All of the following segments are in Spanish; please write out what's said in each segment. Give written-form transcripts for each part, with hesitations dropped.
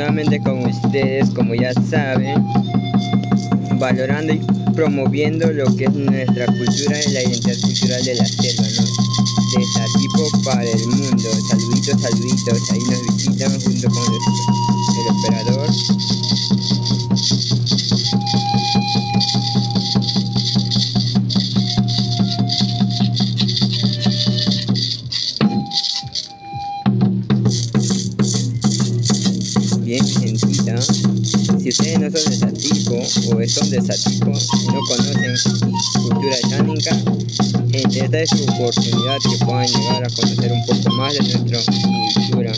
nuevamente con ustedes, como ya saben, valorando y promoviendo lo que es nuestra cultura y la identidad cultural de la selva, ¿no? De Satipo para el mundo. Saluditos, saluditos. Ahí nos visitan junto con el operador. Bien, gentita. Si ustedes no son de Satipo o son de Satipo y no conocen cultura chánica, esta es su oportunidad que puedan llegar a conocer un poco más de nuestra cultura.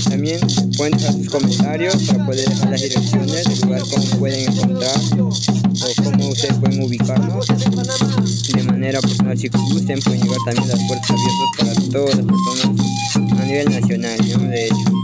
También pueden dejar sus comentarios para poder dejar las direcciones del lugar cómo pueden encontrar o cómo ustedes pueden ubicarnos de manera personal. Si gusten, pueden llegar también las puertas abiertas para todas las personas a nivel nacional, ¿no? De hecho.